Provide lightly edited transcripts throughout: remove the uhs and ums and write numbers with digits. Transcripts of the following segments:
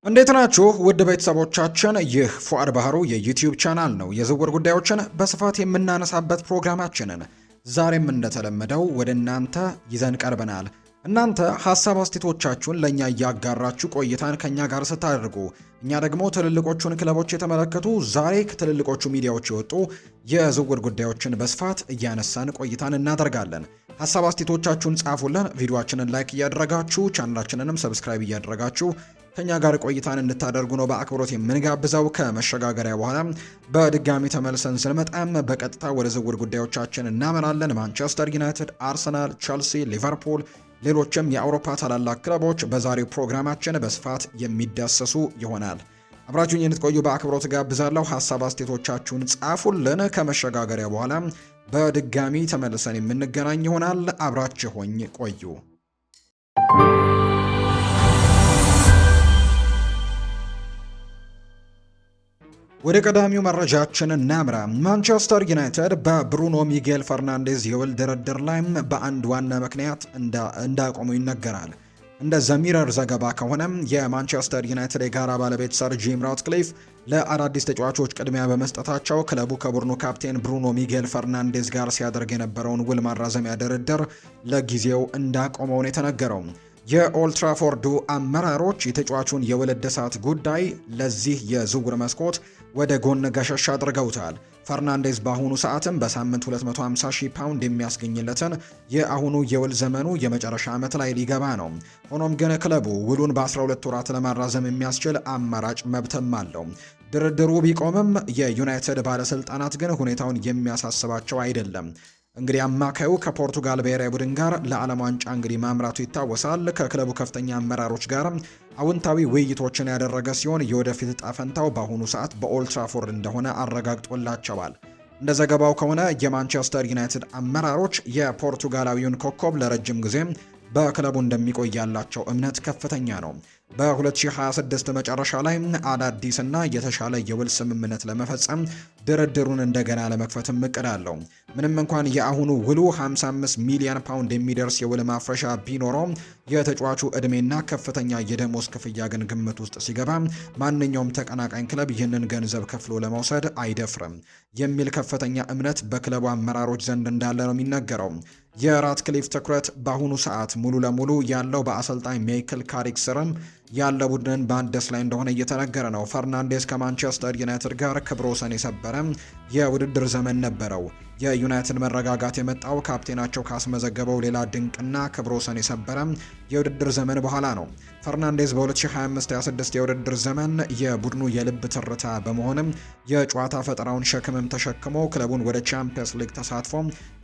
እንዴት ናችሁ ውድ ቤተሰቦቻችን? ይህ ፉአድ ባህሩ የዩቲዩብ ቻናል ነው። የዝውውር ጉዳዮችን በስፋት የምናነሳበት ፕሮግራማችንን ዛሬም እንደተለመደው ወደ እናንተ ይዘን ቀርበናል። እናንተ ሀሳብ አስተያየቶቻችሁን ለእኛ እያጋራችሁ ቆይታን ከእኛ ጋር ስታደርጉ እኛ ደግሞ ትልልቆቹን ክለቦች የተመለከቱ ዛሬ ከትልልቆቹ ሚዲያዎች የወጡ የዝውውር ጉዳዮችን በስፋት እያነሳን ቆይታን እናደርጋለን። ሀሳብ አስተያየቶቻችሁን ጻፉልን። ቪዲዮአችንን ላይክ እያደረጋችሁ ቻናላችንንም ሰብስክራይብ እያደረጋችሁ ከኛ ጋር ቆይታን እንድታደርጉ ነው በአክብሮት የምንጋብዘው። ከመሸጋገሪያ በኋላ በድጋሚ ተመልሰን ስንመጣም በቀጥታ ወደ ዝውውር ጉዳዮቻችን እናመራለን። ማንቸስተር ዩናይትድ፣ አርሰናል፣ ቸልሲ፣ ሊቨርፑል፣ ሌሎችም የአውሮፓ ታላላቅ ክለቦች በዛሬው ፕሮግራማችን በስፋት የሚዳሰሱ ይሆናል። አብራችሁኝ እንድትቆዩ በአክብሮት ጋብዛለሁ። ሀሳብ አስተያየቶቻችሁን ጻፉልን። ከመሸጋገሪያ በኋላ በድጋሚ ተመልሰን የምንገናኝ ይሆናል። አብራችሁኝ ቆዩ። ወደ ቀዳሚው መረጃችን እናምራ። ማንቸስተር ዩናይትድ በብሩኖ ሚጌል ፈርናንዴዝ የውል ድርድር ላይ በአንድ ዋና ምክንያት እንዳቆሙ ይነገራል። እንደ ዘሚረር ዘገባ ከሆነም የማንቸስተር ዩናይትድ የጋራ ባለቤት ሰር ጂም ራትክሊፍ ለአዳዲስ ተጫዋቾች ቅድሚያ በመስጠታቸው ክለቡ ከቡድኑ ካፕቴን ብሩኖ ሚጌል ፈርናንዴዝ ጋር ሲያደርግ የነበረውን ውል ማራዘሚያ ድርድር ለጊዜው እንዳቆመው ነው የተነገረው። የኦልትራፎርዱ አመራሮች የተጫዋቹን የውል እድሳት ጉዳይ ለዚህ የዝውውር መስኮት ወደ ጎን ገሸሽ አድርገውታል። ፈርናንዴዝ በአሁኑ ሰዓትም በሳምንት 250,000 ፓውንድ የሚያስገኝለትን የአሁኑ የውል ዘመኑ የመጨረሻ ዓመት ላይ ሊገባ ነው። ሆኖም ግን ክለቡ ውሉን በ12 ወራት ለማራዘም የሚያስችል አማራጭ መብትም አለው። ድርድሩ ቢቆምም የዩናይትድ ባለስልጣናት ግን ሁኔታውን የሚያሳስባቸው አይደለም። እንግዲህ አማካዩ ከፖርቱጋል ብሔራዊ ቡድን ጋር ለዓለም ዋንጫ እንግዲህ ማምራቱ ይታወሳል። ከክለቡ ከፍተኛ አመራሮች ጋር አውንታዊ ውይይቶችን ያደረገ ሲሆን የወደፊት ዕጣ ፈንታው በአሁኑ ሰዓት በኦልትራፎርድ እንደሆነ አረጋግጦላቸዋል። እንደ ዘገባው ከሆነ የማንቸስተር ዩናይትድ አመራሮች የፖርቱጋላዊውን ኮከብ ለረጅም ጊዜ በክለቡ እንደሚቆይ ያላቸው እምነት ከፍተኛ ነው። በ2026 መጨረሻ ላይ አዳዲስና የተሻለ የውል ስምምነት ለመፈጸም ድርድሩን እንደገና ለመክፈትም እቅድ አለው። ምንም እንኳን የአሁኑ ውሉ 55 ሚሊዮን ፓውንድ የሚደርስ የውል ማፍረሻ ቢኖረው የተጫዋቹ ዕድሜና ከፍተኛ የደሞዝ ክፍያ ግን ግምት ውስጥ ሲገባ ማንኛውም ተቀናቃኝ ክለብ ይህንን ገንዘብ ከፍሎ ለመውሰድ አይደፍርም የሚል ከፍተኛ እምነት በክለቡ አመራሮች ዘንድ እንዳለ ነው የሚነገረው። የራትክሊፍ ትኩረት በአሁኑ ሰዓት ሙሉ ለሙሉ ያለው በአሰልጣኝ ማይክል ካሪክ ስርም ያለ ቡድንን በአዲስ ላይ እንደሆነ እየተነገረ ነው። ፈርናንዴዝ ከማንቸስተር ዩናይትድ ጋር ክብረ ወሰን የሰበረ የውድድር ዘመን ነበረው። የዩናይትድ መረጋጋት የመጣው ካፕቴናቸው ካስመዘገበው ሌላ ድንቅና ክብረ ወሰን የሰበረ የውድድር ዘመን በኋላ ነው። ፈርናንዴዝ በ2025-26 የውድድር ዘመን የቡድኑ የልብ ትርታ በመሆንም የጨዋታ ፈጠራውን ሸክምም ተሸክሞ ክለቡን ወደ ቻምፒየንስ ሊግ ተሳትፎ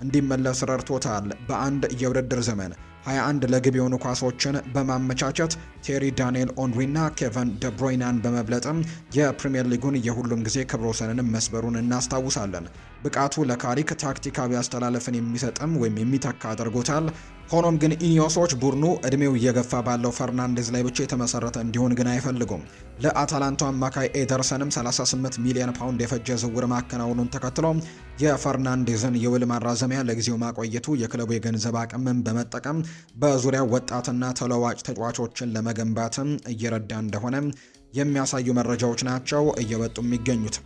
እንዲመለስ ረድቶታል። በአንድ የውድድር ዘመን 21 ለግብ የሆኑ ኳሶችን በማመቻቸት ቴሪ ዳንኤል ኦንሪና ኬቨን ደብሮይናን በመብለጥም የፕሪሚየር ሊጉን የሁሉም ጊዜ ክብረ ወሰንንም መስበሩን እናስታውሳለን። ብቃቱ ለካሪክ ታክቲካዊ አስተላለፍን የሚሰጥም ወይም የሚተካ አድርጎታል። ሆኖም ግን ኢኒዮሶች ቡድኑ እድሜው እየገፋ ባለው ፈርናንዴዝ ላይ ብቻ የተመሰረተ እንዲሆን ግን አይፈልጉም። ለአታላንታ አማካይ ኤደርሰንም 38 ሚሊዮን ፓውንድ የፈጀ ዝውውር ማከናወኑን ተከትሎ የፈርናንዴዝን የውል ማራዘሚያ ለጊዜው ማቆየቱ የክለቡ የገንዘብ አቅምን በመጠቀም በዙሪያው ወጣትና ተለዋጭ ተጫዋቾችን ለመገንባትም እየረዳ እንደሆነ የሚያሳዩ መረጃዎች ናቸው እየወጡ የሚገኙት።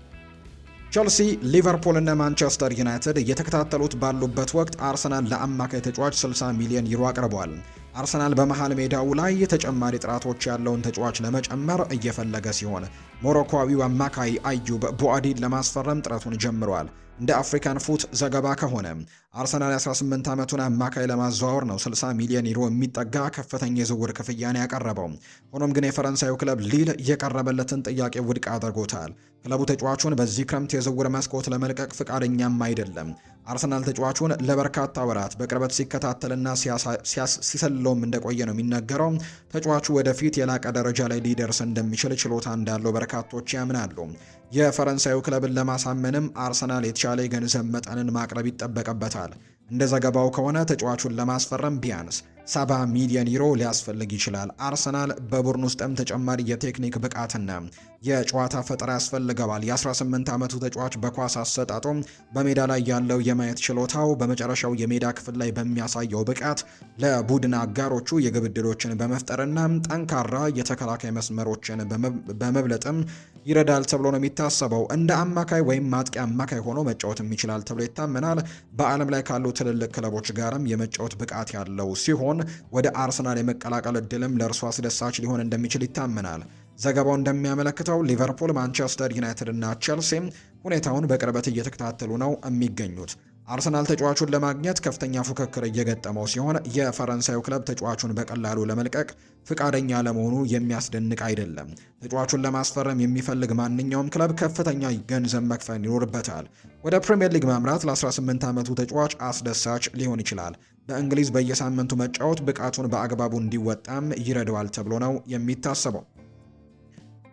ቸልሲ፣ ሊቨርፑል እና ማንቸስተር ዩናይትድ እየተከታተሉት ባሉበት ወቅት አርሰናል ለአማካይ ተጫዋች 60 ሚሊዮን ዩሮ አቅርበዋል። አርሰናል በመሃል ሜዳው ላይ ተጨማሪ ጥራቶች ያለውን ተጫዋች ለመጨመር እየፈለገ ሲሆን ሞሮኮዊው አማካይ አዩብ ቡአዲን ለማስፈረም ጥረቱን ጀምሯል። እንደ አፍሪካን ፉት ዘገባ ከሆነ አርሰናል 18 ዓመቱን አማካይ ለማዘዋወር ነው 60 ሚሊዮን ዩሮ የሚጠጋ ከፍተኛ የዝውውር ክፍያን ያቀረበው። ሆኖም ግን የፈረንሳዩ ክለብ ሊል የቀረበለትን ጥያቄ ውድቅ አድርጎታል። ክለቡ ተጫዋቹን በዚህ ክረምት የዝውውር መስኮት ለመልቀቅ ፍቃደኛም አይደለም። አርሰናል ተጫዋቹን ለበርካታ ወራት በቅርበት ሲከታተልና ሲሰልለውም እንደቆየ ነው የሚነገረው። ተጫዋቹ ወደፊት የላቀ ደረጃ ላይ ሊደርስ እንደሚችል ችሎታ እንዳለው በርካቶች ያምናሉ። የፈረንሳዩ ክለብን ለማሳመንም አርሰናል የተሻለ የገንዘብ መጠንን ማቅረብ ይጠበቅበታል። እንደ ዘገባው ከሆነ ተጫዋቹን ለማስፈረም ቢያንስ 70 ሚሊዮን ዩሮ ሊያስፈልግ ይችላል። አርሰናል በቡድን ውስጥም ተጨማሪ የቴክኒክ ብቃትና የጨዋታ ፈጠራ ያስፈልገዋል። የ18 ዓመቱ ተጫዋች በኳስ አሰጣጡ በሜዳ ላይ ያለው የማየት ችሎታው በመጨረሻው የሜዳ ክፍል ላይ በሚያሳየው ብቃት ለቡድን አጋሮቹ የግብ ዕድሎችን በመፍጠርና ጠንካራ የተከላካይ መስመሮችን በመብለጥም ይረዳል ተብሎ ነው የሚታሰበው። እንደ አማካይ ወይም ማጥቂ አማካይ ሆኖ መጫወትም ይችላል ተብሎ ይታመናል። በዓለም ላይ ካሉ ትልልቅ ክለቦች ጋርም የመጫወት ብቃት ያለው ሲሆን ወደ አርሰናል የመቀላቀል እድልም ለእርሱ አስደሳች ሊሆን እንደሚችል ይታመናል። ዘገባው እንደሚያመለክተው ሊቨርፑል፣ ማንቸስተር ዩናይትድ እና ቼልሲም ሁኔታውን በቅርበት እየተከታተሉ ነው የሚገኙት። አርሰናል ተጫዋቹን ለማግኘት ከፍተኛ ፉክክር እየገጠመው ሲሆን የፈረንሳዩ ክለብ ተጫዋቹን በቀላሉ ለመልቀቅ ፍቃደኛ ለመሆኑ የሚያስደንቅ አይደለም። ተጫዋቹን ለማስፈረም የሚፈልግ ማንኛውም ክለብ ከፍተኛ ገንዘብ መክፈል ይኖርበታል። ወደ ፕሪምየር ሊግ ማምራት ለ18 ዓመቱ ተጫዋች አስደሳች ሊሆን ይችላል። በእንግሊዝ በየሳምንቱ መጫወት ብቃቱን በአግባቡ እንዲወጣም ይረዳዋል ተብሎ ነው የሚታሰበው።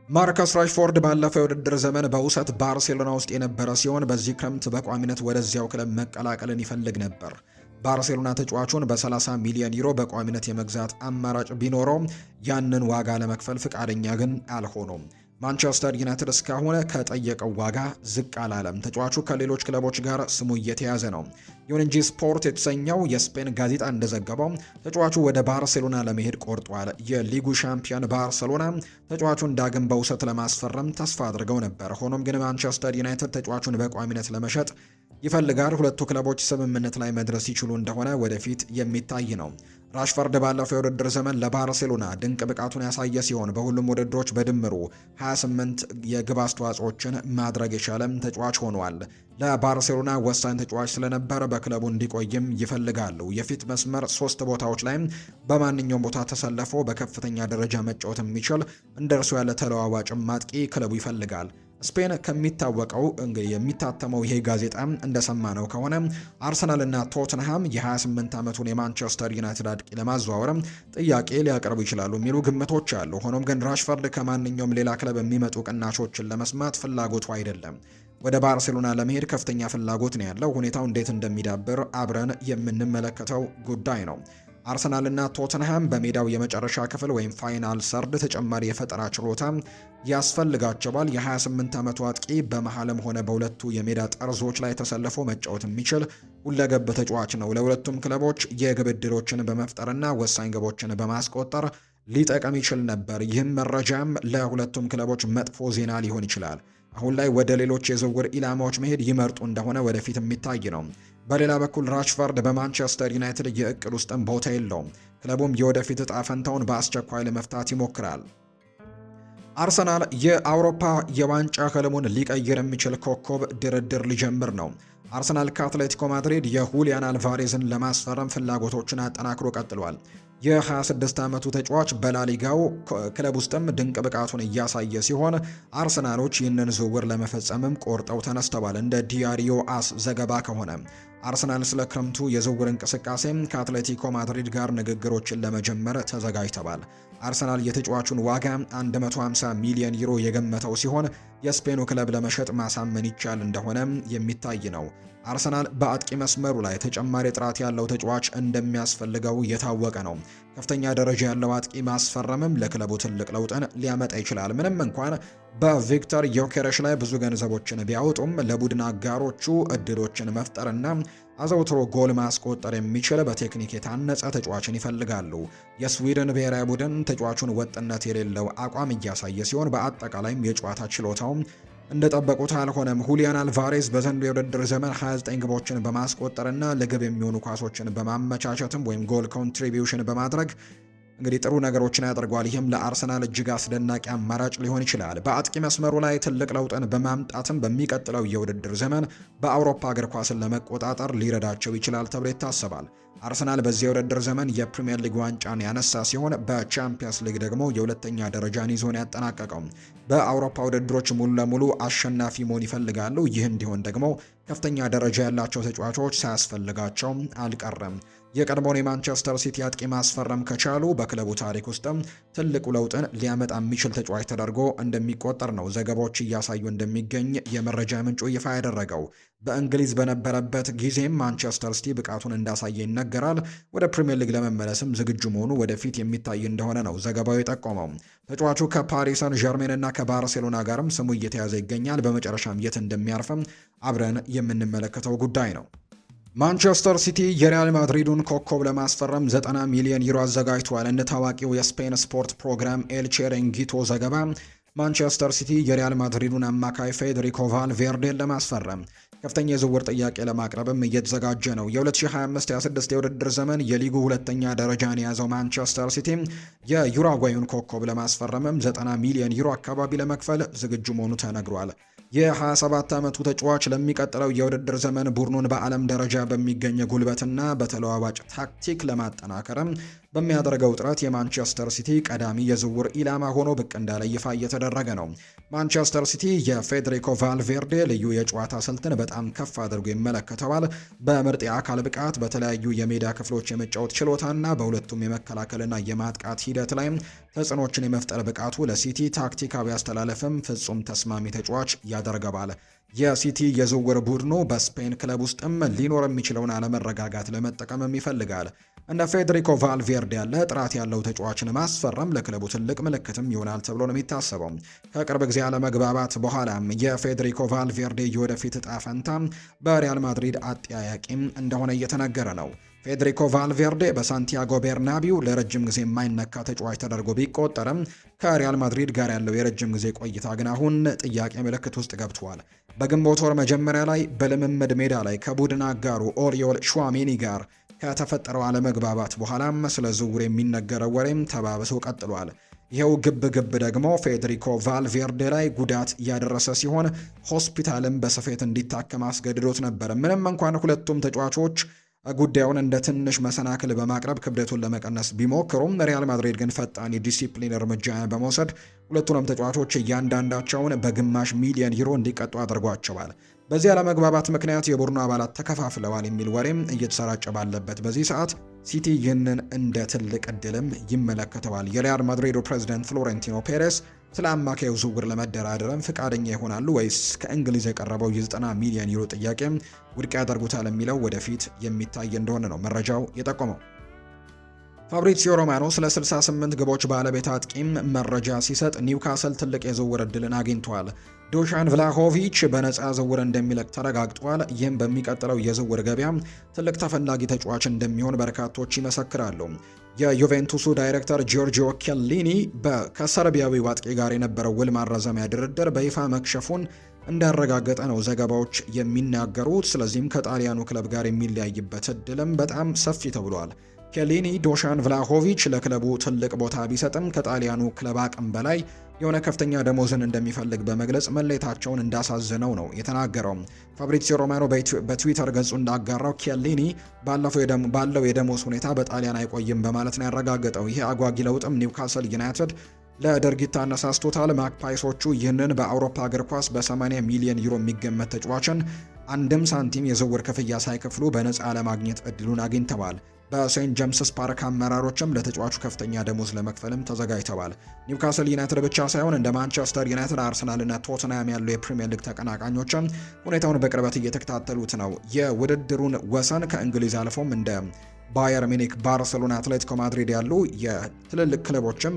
ማርከስ ራሽፎርድ ባለፈው የውድድር ዘመን በውሰት ባርሴሎና ውስጥ የነበረ ሲሆን በዚህ ክረምት በቋሚነት ወደዚያው ክለብ መቀላቀልን ይፈልግ ነበር። ባርሴሎና ተጫዋቹን በ30 ሚሊዮን ዩሮ በቋሚነት የመግዛት አማራጭ ቢኖረውም ያንን ዋጋ ለመክፈል ፍቃደኛ ግን አልሆኑም። ማንቸስተር ዩናይትድ እስካሁን ከጠየቀው ዋጋ ዝቅ አላለም። ተጫዋቹ ከሌሎች ክለቦች ጋር ስሙ እየተያዘ ነው። ይሁን እንጂ ስፖርት የተሰኘው የስፔን ጋዜጣ እንደዘገበው ተጫዋቹ ወደ ባርሴሎና ለመሄድ ቆርጧል። የሊጉ ሻምፒዮን ባርሴሎና ተጫዋቹን ዳግም በውሰት ለማስፈረም ተስፋ አድርገው ነበር። ሆኖም ግን ማንቸስተር ዩናይትድ ተጫዋቹን በቋሚነት ለመሸጥ ይፈልጋል። ሁለቱ ክለቦች ስምምነት ላይ መድረስ ይችሉ እንደሆነ ወደፊት የሚታይ ነው። ራሽፈርድ ባለፈው የውድድር ዘመን ለባርሴሎና ድንቅ ብቃቱን ያሳየ ሲሆን በሁሉም ውድድሮች በድምሩ 28 የግብ አስተዋጽኦችን ማድረግ የቻለም ተጫዋች ሆኗል። ለባርሴሎና ወሳኝ ተጫዋች ስለነበረ በክለቡ እንዲቆይም ይፈልጋሉ። የፊት መስመር 3 ቦታዎች ላይም በማንኛውም ቦታ ተሰልፎ በከፍተኛ ደረጃ መጫወት የሚችል እንደርሱ ያለ ተለዋዋጭ ማጥቂ ክለቡ ይፈልጋል። ስፔን ከሚታወቀው እንግዲህ የሚታተመው ይሄ ጋዜጣ እንደሰማነው ከሆነ አርሰናልና ቶተንሃም የ28 ዓመቱን የማንቸስተር ዩናይትድ አጥቂ ለማዘዋወር ጥያቄ ሊያቀርቡ ይችላሉ የሚሉ ግምቶች አሉ። ሆኖም ግን ራሽፈርድ ከማንኛውም ሌላ ክለብ የሚመጡ ቅናሾችን ለመስማት ፍላጎቱ አይደለም። ወደ ባርሴሎና ለመሄድ ከፍተኛ ፍላጎት ነው ያለው። ሁኔታው እንዴት እንደሚዳብር አብረን የምንመለከተው ጉዳይ ነው። አርሰናልና ቶተንሃም በሜዳው የመጨረሻ ክፍል ወይም ፋይናል ሰርድ ተጨማሪ የፈጠራ ችሎታ ያስፈልጋቸዋል። የ28 ዓመቱ አጥቂ በመሃልም ሆነ በሁለቱ የሜዳ ጠርዞች ላይ ተሰልፎ መጫወት የሚችል ሁለገብ ተጫዋች ነው። ለሁለቱም ክለቦች የግብ ዕድሎችን በመፍጠርና ወሳኝ ግቦችን በማስቆጠር ሊጠቀም ይችል ነበር። ይህም መረጃም ለሁለቱም ክለቦች መጥፎ ዜና ሊሆን ይችላል። አሁን ላይ ወደ ሌሎች የዝውውር ኢላማዎች መሄድ ይመርጡ እንደሆነ ወደፊት የሚታይ ነው። በሌላ በኩል ራሽፈርድ በማንቸስተር ዩናይትድ የእቅድ ውስጥም ቦታ የለውም። ክለቡም የወደፊት እጣ ፈንታውን በአስቸኳይ ለመፍታት ይሞክራል። አርሰናል የአውሮፓ የዋንጫ ህልሙን ሊቀይር የሚችል ኮከብ ድርድር ሊጀምር ነው። አርሰናል ከአትሌቲኮ ማድሪድ የሁሊያን አልቫሬዝን ለማስፈረም ፍላጎቶችን አጠናክሮ ቀጥሏል። የ26 ዓመቱ ተጫዋች በላሊጋው ክለብ ውስጥም ድንቅ ብቃቱን እያሳየ ሲሆን አርሰናሎች ይህንን ዝውውር ለመፈጸምም ቆርጠው ተነስተዋል። እንደ ዲያሪዮ አስ ዘገባ ከሆነ አርሰናል ስለ ክረምቱ የዝውውር እንቅስቃሴም ከአትሌቲኮ ማድሪድ ጋር ንግግሮችን ለመጀመር ተዘጋጅተዋል። አርሰናል የተጫዋቹን ዋጋ 150 ሚሊዮን ዩሮ የገመተው ሲሆን የስፔኑ ክለብ ለመሸጥ ማሳመን ይቻል እንደሆነ የሚታይ ነው። አርሰናል በአጥቂ መስመሩ ላይ ተጨማሪ ጥራት ያለው ተጫዋች እንደሚያስፈልገው የታወቀ ነው። ከፍተኛ ደረጃ ያለው አጥቂ ማስፈረምም ለክለቡ ትልቅ ለውጥን ሊያመጣ ይችላል። ምንም እንኳን በቪክተር ዮኬረሽ ላይ ብዙ ገንዘቦችን ቢያወጡም ለቡድን አጋሮቹ እድሎችን መፍጠርና አዘውትሮ ጎል ማስቆጠር የሚችል በቴክኒክ የታነጸ ተጫዋችን ይፈልጋሉ። የስዊድን ብሔራዊ ቡድን ተጫዋቹን ወጥነት የሌለው አቋም እያሳየ ሲሆን በአጠቃላይም የጨዋታ ችሎታውም እንደጠበቁት አልሆነም። ሁሊያን አልቫሬዝ በዘንድሮው የውድድር ዘመን 29 ግቦችን በማስቆጠርና ለግብ የሚሆኑ ኳሶችን በማመቻቸትም ወይም ጎል ኮንትሪቢዩሽን በማድረግ እንግዲህ ጥሩ ነገሮችን ያደርጓል። ይህም ለአርሰናል እጅግ አስደናቂ አማራጭ ሊሆን ይችላል። በአጥቂ መስመሩ ላይ ትልቅ ለውጥን በማምጣትም በሚቀጥለው የውድድር ዘመን በአውሮፓ እግር ኳስን ለመቆጣጠር ሊረዳቸው ይችላል ተብሎ ይታሰባል። አርሰናል በዚህ የውድድር ዘመን የፕሪሚየር ሊግ ዋንጫን ያነሳ ሲሆን በቻምፒየንስ ሊግ ደግሞ የሁለተኛ ደረጃን ይዞን ያጠናቀቀው። በአውሮፓ ውድድሮች ሙሉ ለሙሉ አሸናፊ መሆን ይፈልጋሉ። ይህ እንዲሆን ደግሞ ከፍተኛ ደረጃ ያላቸው ተጫዋቾች ሳያስፈልጋቸው አልቀረም። የቀድሞውን የማንቸስተር ሲቲ አጥቂ ማስፈረም ከቻሉ በክለቡ ታሪክ ውስጥም ትልቁ ለውጥን ሊያመጣ የሚችል ተጫዋች ተደርጎ እንደሚቆጠር ነው ዘገባዎች እያሳዩ እንደሚገኝ የመረጃ ምንጩ ይፋ ያደረገው። በእንግሊዝ በነበረበት ጊዜም ማንቸስተር ሲቲ ብቃቱን እንዳሳየ ይነገራል። ይነገራል። ወደ ፕሪምየር ሊግ ለመመለስም ዝግጁ መሆኑ ወደፊት የሚታይ እንደሆነ ነው ዘገባው የጠቆመው። ተጫዋቹ ከፓሪስ ሰን ዠርሜን እና ከባርሴሎና ጋርም ስሙ እየተያዘ ይገኛል። በመጨረሻም የት እንደሚያርፍም አብረን የምንመለከተው ጉዳይ ነው። ማንቸስተር ሲቲ የሪያል ማድሪዱን ኮከብ ለማስፈረም 90 ሚሊዮን ዩሮ አዘጋጅቷል። እንደ ታዋቂው የስፔን ስፖርት ፕሮግራም ኤል ቼሬንጊቶ ዘገባ ማንቸስተር ሲቲ የሪያል ማድሪዱን አማካይ ፌዴሪኮ ቫልቬርዴን ለማስፈረም ከፍተኛ የዝውውር ጥያቄ ለማቅረብም እየተዘጋጀ ነው። የ2025-26 የውድድር ዘመን የሊጉ ሁለተኛ ደረጃን የያዘው ማንቸስተር ሲቲ የዩራጓዩን ኮከብ ለማስፈረምም 90 ሚሊዮን ዩሮ አካባቢ ለመክፈል ዝግጁ መሆኑ ተነግሯል። የ27 ዓመቱ ተጫዋች ለሚቀጥለው የውድድር ዘመን ቡድኑን በዓለም ደረጃ በሚገኝ ጉልበትና በተለዋዋጭ ታክቲክ ለማጠናከርም በሚያደርገው ጥረት የማንቸስተር ሲቲ ቀዳሚ የዝውውር ኢላማ ሆኖ ብቅ እንዳለ ይፋ እየተደረገ ነው። ማንቸስተር ሲቲ የፌዴሪኮ ቫልቬርዴ ልዩ የጨዋታ ስልትን በጣም ከፍ አድርጎ ይመለከተዋል። በምርጥ የአካል ብቃት፣ በተለያዩ የሜዳ ክፍሎች የመጫወት ችሎታና በሁለቱም የመከላከልና የማጥቃት ሂደት ላይ ተጽዕኖችን የመፍጠር ብቃቱ ለሲቲ ታክቲካዊ አስተላለፍም ፍጹም ተስማሚ ተጫዋች ያደርገዋል። የሲቲ የዝውውር ቡድኑ በስፔን ክለብ ውስጥም ሊኖር የሚችለውን አለመረጋጋት ለመጠቀምም ይፈልጋል። እንደ ፌዴሪኮ ቫልቬርዴ ያለ ጥራት ያለው ተጫዋችን ማስፈረም ለክለቡ ትልቅ ምልክትም ይሆናል ተብሎ ነው የሚታሰበው። ከቅርብ ጊዜ አለመግባባት በኋላም የፌዴሪኮ ቫልቬርዴ የወደፊት እጣ ፈንታ በሪያል ማድሪድ አጠያያቂም እንደሆነ እየተነገረ ነው። ፌዴሪኮ ቫልቬርዴ በሳንቲያጎ ቤርናቢው ለረጅም ጊዜ የማይነካ ተጫዋች ተደርጎ ቢቆጠርም ከሪያል ማድሪድ ጋር ያለው የረጅም ጊዜ ቆይታ ግን አሁን ጥያቄ ምልክት ውስጥ ገብቷል። በግንቦት ወር መጀመሪያ ላይ በልምምድ ሜዳ ላይ ከቡድን አጋሩ ኦሪዮል ሹዋሜኒ ጋር ከተፈጠረው አለመግባባት በኋላም ስለ ዝውውር የሚነገረው ወሬም ተባብሶ ቀጥሏል። ይኸው ግብ ደግሞ ፌዴሪኮ ቫልቬርዴ ላይ ጉዳት ያደረሰ ሲሆን ሆስፒታልም በስፌት እንዲታከም አስገድዶት ነበር። ምንም እንኳን ሁለቱም ተጫዋቾች ጉዳዩን እንደ ትንሽ መሰናክል በማቅረብ ክብደቱን ለመቀነስ ቢሞክሩም ሪያል ማድሪድ ግን ፈጣን የዲሲፕሊን እርምጃ በመውሰድ ሁለቱንም ተጫዋቾች እያንዳንዳቸውን በግማሽ ሚሊዮን ዩሮ እንዲቀጡ አድርጓቸዋል። በዚህ አለመግባባት ምክንያት የቡድኑ አባላት ተከፋፍለዋል የሚል ወሬም እየተሰራጨ ባለበት በዚህ ሰዓት ሲቲ ይህንን እንደ ትልቅ እድልም ይመለከተዋል። የሪያል ማድሪዱ ፕሬዚደንት ፍሎሬንቲኖ ፔሬስ ስለ አማካዩ ዝውውር ለመደራደርም ፍቃደኛ ይሆናሉ ወይስ ከእንግሊዝ የቀረበው የ90 ሚሊዮን ዩሮ ጥያቄ ውድቅ ያደርጉታል የሚለው ወደፊት የሚታይ እንደሆነ ነው መረጃው የጠቆመው። ፋብሪዚዮ ሮማኖ ስለ 68 ግቦች ባለቤት አጥቂም መረጃ ሲሰጥ ኒውካስል ትልቅ የዝውውር እድልን አግኝቷል። ዱሻን ቭላሆቪች በነፃ ዝውውር እንደሚለቅ ተረጋግጧል። ይህም በሚቀጥለው የዝውውር ገበያ ትልቅ ተፈላጊ ተጫዋች እንደሚሆን በርካቶች ይመሰክራሉ። የዩቬንቱሱ ዳይሬክተር ጂዮርጂዮ ኬሊኒ ከሰርቢያዊው አጥቂ ጋር የነበረው ውል ማራዘሚያ ድርድር በይፋ መክሸፉን እንዳረጋገጠ ነው ዘገባዎች የሚናገሩት። ስለዚህም ከጣሊያኑ ክለብ ጋር የሚለያይበት እድልም በጣም ሰፊ ተብሏል። ኬሊኒ ዱሻን ቭላሆቪች ለክለቡ ትልቅ ቦታ ቢሰጥም ከጣሊያኑ ክለብ አቅም በላይ የሆነ ከፍተኛ ደሞዝን እንደሚፈልግ በመግለጽ መለየታቸውን እንዳሳዘነው ነው የተናገረው። ፋብሪዚዮ ሮማኖ በትዊተር ገጹ እንዳጋራው ኬሊኒ ባለው የደሞዝ ሁኔታ በጣሊያን አይቆይም በማለት ነው ያረጋገጠው። ይህ አጓጊ ለውጥም ኒውካስል ዩናይትድ ለድርጊት አነሳስቶታል። ማክፓይሶቹ ይህንን በአውሮፓ እግር ኳስ በ80 ሚሊዮን ዩሮ የሚገመት ተጫዋችን አንድም ሳንቲም የዝውውር ክፍያ ሳይከፍሉ በነፃ ለማግኘት እድሉን አግኝተዋል። በሴንት ጄምስስ ፓርክ አመራሮችም ለተጫዋቹ ከፍተኛ ደሞዝ ለመክፈልም ተዘጋጅተዋል። ኒውካስል ዩናይትድ ብቻ ሳይሆን እንደ ማንቸስተር ዩናይትድ፣ አርሰናልና ቶተንሃም ያሉ የፕሪሚየር ሊግ ተቀናቃኞችም ሁኔታውን በቅርበት እየተከታተሉት ነው። የውድድሩን ወሰን ከእንግሊዝ አልፎም እንደ ባየር ሚኒክ፣ ባርሴሎና፣ አትሌቲኮ ማድሪድ ያሉ የትልልቅ ክለቦችም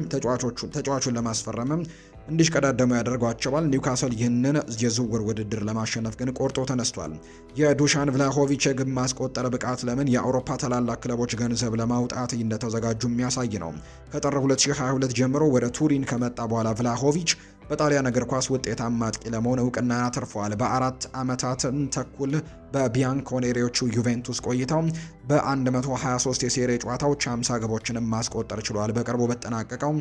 ተጫዋቹን ለማስፈረምም እንዲሽቀዳደሙ ያደርጓቸዋል። ኒውካስል ይህንን የዝውውር ውድድር ለማሸነፍ ግን ቆርጦ ተነስቷል። የዱሻን ቭላሆቪች የግብ ማስቆጠር ብቃት ለምን የአውሮፓ ታላላቅ ክለቦች ገንዘብ ለማውጣት እንደተዘጋጁ የሚያሳይ ነው። ከጥር 2022 ጀምሮ ወደ ቱሪን ከመጣ በኋላ ቭላሆቪች በጣሊያን እግር ኳስ ውጤታማ አጥቂ ለመሆን እውቅናን አትርፈዋል። በ4 ዓመታትን ተኩል በቢያንኮኔሪዎቹ ዩቬንቱስ ቆይተው በ123 የሴሪ ጨዋታዎች 50 ግቦችንም ማስቆጠር ችሏል። በቅርቡ በተጠናቀቀው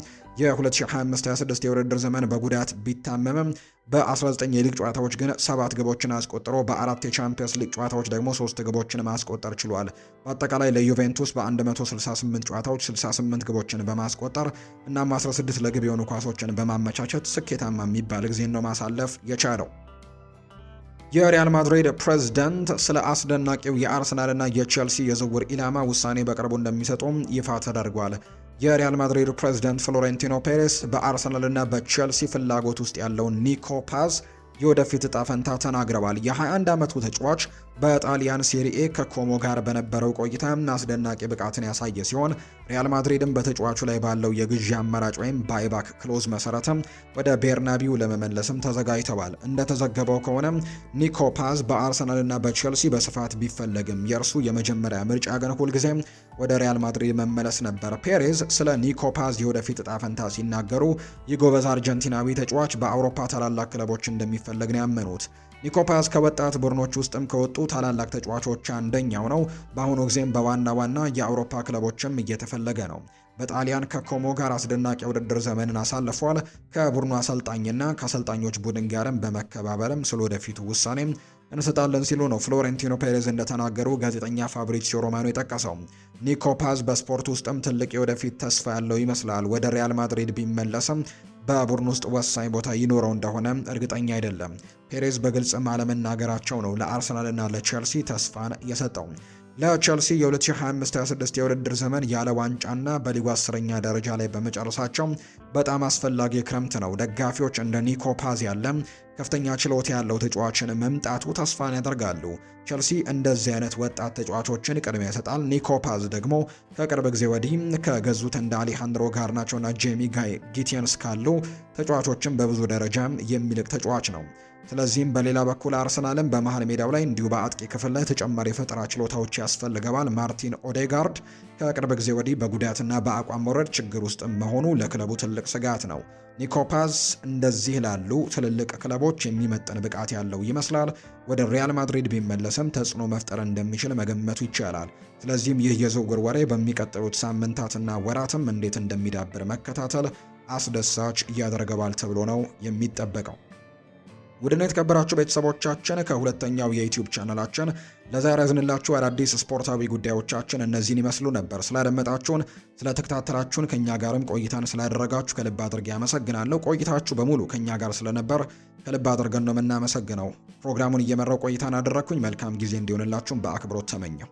የ2025-26 የውድድር ዘመን በጉዳት ቢታመምም በ19 የሊግ ጨዋታዎች ግን 7 ግቦችን አስቆጥሮ በ4 የቻምፒየንስ ሊግ ጨዋታዎች ደግሞ 3 ግቦችን ማስቆጠር ችሏል። በአጠቃላይ ለዩቬንቱስ በ168 ጨዋታዎች 68 ግቦችን በማስቆጠር እናም 16 ለግብ የሆኑ ኳሶችን በማመቻቸት ስኬታማ የሚባል ጊዜ ነው ማሳለፍ የቻለው። የሪያል ማድሪድ ፕሬዝዳንት ስለ አስደናቂው የአርሰናልና የቼልሲ የዝውውር ኢላማ ውሳኔ በቅርቡ እንደሚሰጡም ይፋ ተደርጓል። የሪያል ማድሪድ ፕሬዝዳንት ፍሎሬንቲኖ ፔሬስ በአርሰናልና በቼልሲ ፍላጎት ውስጥ ያለውን ኒኮ ፓዝ የወደፊት እጣ ፈንታ ተናግረዋል። የ21 ዓመቱ ተጫዋች በጣሊያን ሴሪኤ ከኮሞ ጋር በነበረው ቆይታ አስደናቂ ብቃትን ያሳየ ሲሆን ሪያል ማድሪድም በተጫዋቹ ላይ ባለው የግዢ አማራጭ ወይም ባይባክ ክሎዝ መሰረትም ወደ ቤርናቢው ለመመለስም ተዘጋጅተዋል። እንደተዘገበው ከሆነ ኒኮ ፓዝ በአርሰናልና በቼልሲ በስፋት ቢፈለግም የእርሱ የመጀመሪያ ምርጫ ግን ሁልጊዜም ወደ ሪያል ማድሪድ መመለስ ነበር። ፔሬዝ ስለ ኒኮ ፓዝ የወደፊት እጣ ፈንታ ሲናገሩ ይህ ጎበዝ አርጀንቲናዊ ተጫዋች በአውሮፓ ታላላቅ ክለቦች እንደሚፈለግ ነው ያመኑት። ኒኮ ፓዝ ከወጣት ቡድኖች ውስጥም ከወጡ ታላላቅ ተጫዋቾች አንደኛው ነው። በአሁኑ ጊዜም በዋና ዋና የአውሮፓ ክለቦችም እየተፈለገ ነው። በጣሊያን ከኮሞ ጋር አስደናቂ የውድድር ዘመንን አሳልፏል። ከቡድኑ አሰልጣኝና ከአሰልጣኞች ቡድን ጋርም በመከባበርም ስለ ወደፊቱ ውሳኔም እንሰጣለን ሲሉ ነው ፍሎሬንቲኖ ፔሬዝ እንደተናገሩ ጋዜጠኛ ፋብሪዚዮ ሮማኖ የጠቀሰው። ኒኮ ፓዝ በስፖርት ውስጥም ትልቅ የወደፊት ተስፋ ያለው ይመስላል። ወደ ሪያል ማድሪድ ቢመለስም በቡድን ውስጥ ወሳኝ ቦታ ይኖረው እንደሆነ እርግጠኛ አይደለም። ፔሬዝ በግልጽም አለመናገራቸው ነው ለአርሰናልና ለቼልሲ ተስፋን የሰጠው። ለቼልሲ የ2025-26 የውድድር ዘመን ያለ ዋንጫና በሊጉ 10ኛ ደረጃ ላይ በመጨረሳቸው በጣም አስፈላጊ ክረምት ነው። ደጋፊዎች እንደ ኒኮ ፓዝ ያለ ከፍተኛ ችሎታ ያለው ተጫዋችን መምጣቱ ተስፋን ያደርጋሉ። ቼልሲ እንደዚህ አይነት ወጣት ተጫዋቾችን ቅድሚያ ይሰጣል። ኒኮ ፓዝ ደግሞ ከቅርብ ጊዜ ወዲህ ከገዙት እንደ አሌሃንድሮ ጋርናቾና ጄሚ ጊቲየንስ ካሉ ተጫዋቾችን በብዙ ደረጃም የሚልቅ ተጫዋች ነው። ስለዚህም በሌላ በኩል አርሰናልም በመሃል ሜዳው ላይ እንዲሁ በአጥቂ ክፍል ላይ ተጨማሪ የፈጠራ ችሎታዎች ያስፈልገዋል። ማርቲን ኦዴጋርድ ከቅርብ ጊዜ ወዲህ በጉዳትና በአቋም መውረድ ችግር ውስጥ መሆኑ ለክለቡ ትልቅ ስጋት ነው። ኒኮ ፓዝ እንደዚህ ላሉ ትልልቅ ክለቦች የሚመጥን ብቃት ያለው ይመስላል። ወደ ሪያል ማድሪድ ቢመለስም ተጽዕኖ መፍጠር እንደሚችል መገመቱ ይቻላል። ስለዚህም ይህ የዝውውር ወሬ በሚቀጥሉት ሳምንታትና ወራትም እንዴት እንደሚዳብር መከታተል አስደሳች ያደርገዋል ተብሎ ነው የሚጠበቀው። ውድና የተከበራችሁ ቤተሰቦቻችን ከሁለተኛው የዩቲዩብ ቻናላችን ለዛሬ ያዝንላችሁ አዳዲስ ስፖርታዊ ጉዳዮቻችን እነዚህን ይመስሉ ነበር። ስላደመጣችሁን፣ ስለተከታተላችሁን ከኛ ጋርም ቆይታን ስላደረጋችሁ ከልብ አድርጌ አመሰግናለሁ። ቆይታችሁ በሙሉ ከኛ ጋር ስለነበር ከልብ አድርገን ነው የምናመሰግነው። ፕሮግራሙን እየመራው ቆይታን አደረግኩኝ። መልካም ጊዜ እንዲሆንላችሁም በአክብሮት ተመኘው።